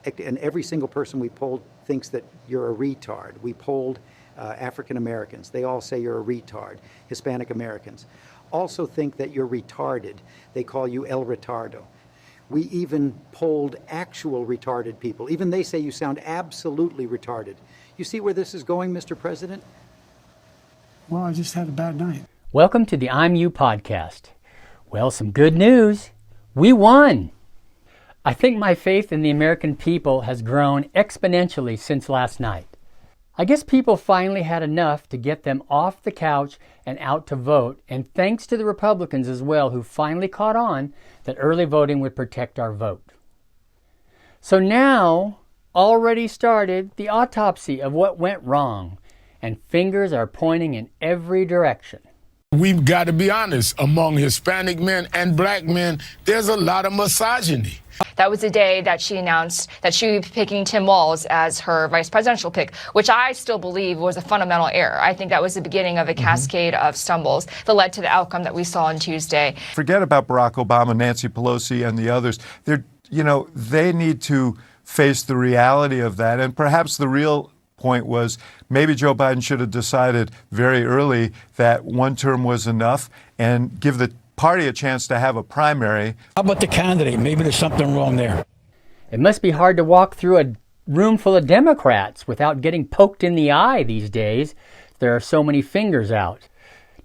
and every single person we polled thinks that you're a retard. We polled African Americans. They all say you're a retard. Hispanic Americans also think that you're retarded. They call you El Retardo. We even polled actual retarded people. Even they say you sound absolutely retarded. You see where this is going, Mr. President? Well, I just had a bad night. Welcome to the I'm You podcast. Well, some good news. We won. I think my faith in the American people has grown exponentially since last night. I guess people finally had enough to get them off the couch and out to vote, and thanks to the Republicans as well, who finally caught on that early voting would protect our vote. So now, already started the autopsy of what went wrong, and fingers are pointing in every direction. We've got to be honest, among Hispanic men and black men, there's a lot of misogyny. That was the day that she announced that she would be picking Tim Walz as her vice presidential pick, which I still believe was a fundamental error. I think that was the beginning of a cascade of stumbles that led to the outcome that we saw on Tuesday. Forget about Barack Obama, Nancy Pelosi, and the others. They need to face the reality of that, and perhaps the real point was maybe Joe Biden should have decided very early that one term was enough and give the party a chance to have a primary. How about the candidate? Maybe there's something wrong there. It must be hard to walk through a room full of Democrats without getting poked in the eye these days. There are so many fingers out.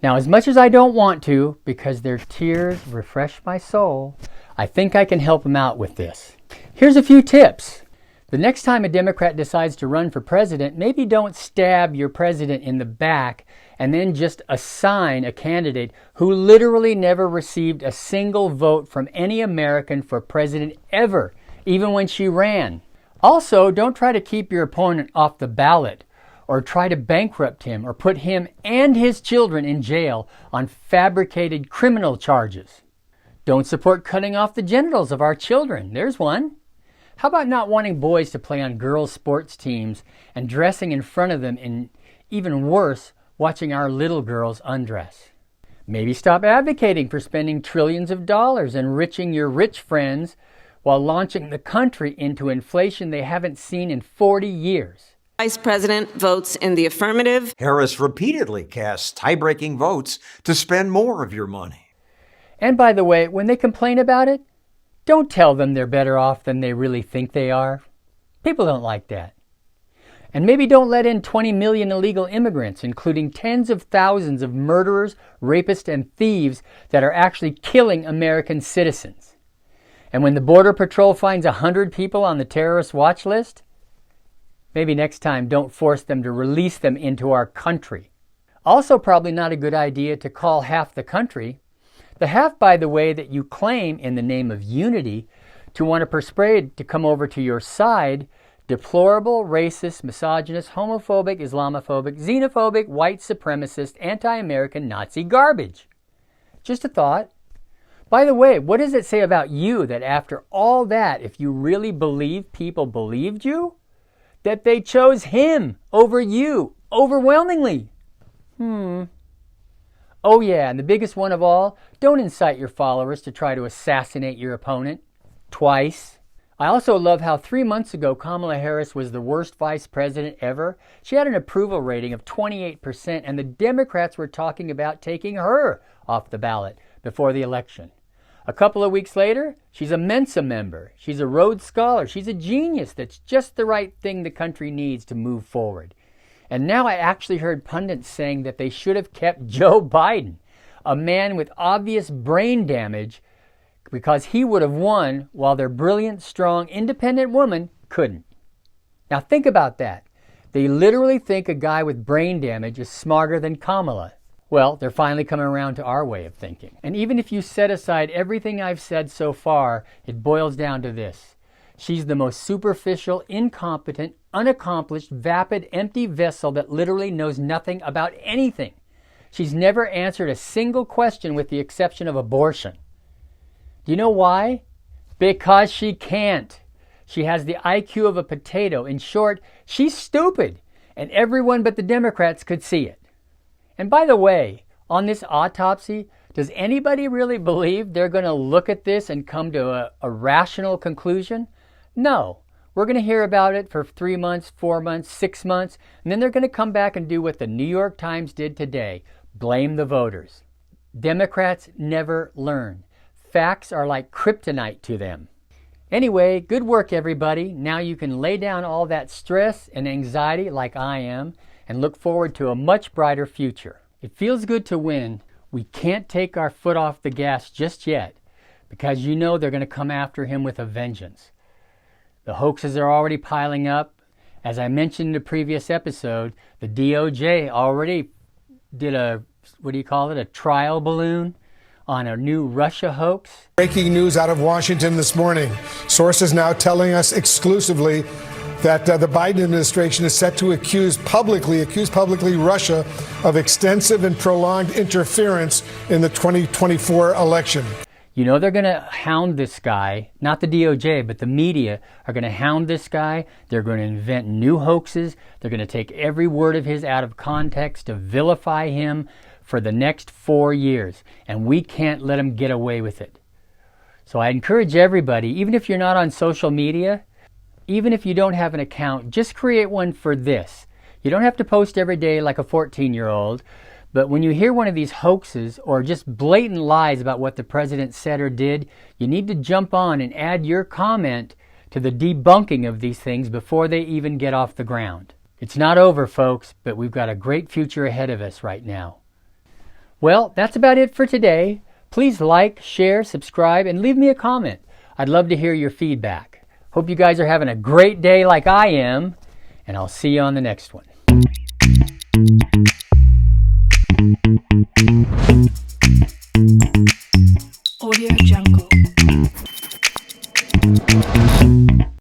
Now, as much as I don't want to, because their tears refresh my soul, I think I can help them out with this. Here's a few tips. The next time a Democrat decides to run for president, maybe don't stab your president in the back and then just assign a candidate who literally never received a single vote from any American for president ever, even when she ran. Also, don't try to keep your opponent off the ballot or try to bankrupt him or put him and his children in jail on fabricated criminal charges. Don't support cutting off the genitals of our children. There's one. How about not wanting boys to play on girls' sports teams and dressing in front of them, and even worse, watching our little girls undress? Maybe stop advocating for spending trillions of dollars enriching your rich friends while launching the country into inflation they haven't seen in 40 years. Vice President votes in the affirmative. Harris repeatedly casts tie-breaking votes to spend more of your money. And by the way, when they complain about it, don't tell them they're better off than they really think they are. People don't like that. And maybe don't let in 20 million illegal immigrants, including tens of thousands of murderers, rapists, and thieves that are actually killing American citizens. And when the Border Patrol finds 100 people on the terrorist watch list, maybe next time don't force them to release them into our country. Also, probably not a good idea to call half the country, the half, by the way, that you claim in the name of unity to want to persuade to come over to your side, deplorable, racist, misogynist, homophobic, Islamophobic, xenophobic, white supremacist, anti-American, Nazi garbage. Just a thought. By the way, what does it say about you that after all that, if you really believe people believed you, that they chose him over you overwhelmingly? Oh yeah, and the biggest one of all, don't incite your followers to try to assassinate your opponent. Twice. I also love how 3 months ago Kamala Harris was the worst vice president ever. She had an approval rating of 28%, and the Democrats were talking about taking her off the ballot before the election. A couple of weeks later, she's a Mensa member. She's a Rhodes Scholar. She's a genius that's just the right thing the country needs to move forward. And now I actually heard pundits saying that they should have kept Joe Biden, a man with obvious brain damage, because he would have won while their brilliant, strong, independent woman couldn't. Now think about that. They literally think a guy with brain damage is smarter than Kamala. Well, they're finally coming around to our way of thinking. And even if you set aside everything I've said so far, it boils down to this. She's the most superficial, incompetent, unaccomplished, vapid, empty vessel that literally knows nothing about anything. She's never answered a single question with the exception of abortion. Do you know why? Because she can't. She has the IQ of a potato. In short, she's stupid, and everyone but the Democrats could see it. And by the way, on this autopsy, does anybody really believe they're going to look at this and come to a rational conclusion? No. We're going to hear about it for 3 months, 4 months, 6 months, and then they're going to come back and do what the New York Times did today, blame the voters. Democrats never learn. Facts are like kryptonite to them. Anyway, good work, everybody. Now you can lay down all that stress and anxiety like I am and look forward to a much brighter future. It feels good to win. We can't take our foot off the gas just yet because you know they're going to come after him with a vengeance. The hoaxes are already piling up. As I mentioned in the previous episode, the DOJ already did a trial balloon on a new Russia hoax. Breaking news out of Washington this morning. Sources now telling us exclusively that the Biden administration is set to accuse publicly Russia of extensive and prolonged interference in the 2024 election. You know they're going to hound this guy, not the DOJ, but the media are going to hound this guy. They're going to invent new hoaxes. They're going to take every word of his out of context to vilify him for the next 4 years. And we can't let them get away with it. So I encourage everybody, even if you're not on social media, even if you don't have an account, just create one for this. You don't have to post every day like a 14-year-old. But when you hear one of these hoaxes or just blatant lies about what the president said or did, you need to jump on and add your comment to the debunking of these things before they even get off the ground. It's not over, folks, but we've got a great future ahead of us right now. Well, that's about it for today. Please like, share, subscribe, and leave me a comment. I'd love to hear your feedback. Hope you guys are having a great day like I am, and I'll see you on the next one. Audio Jungle.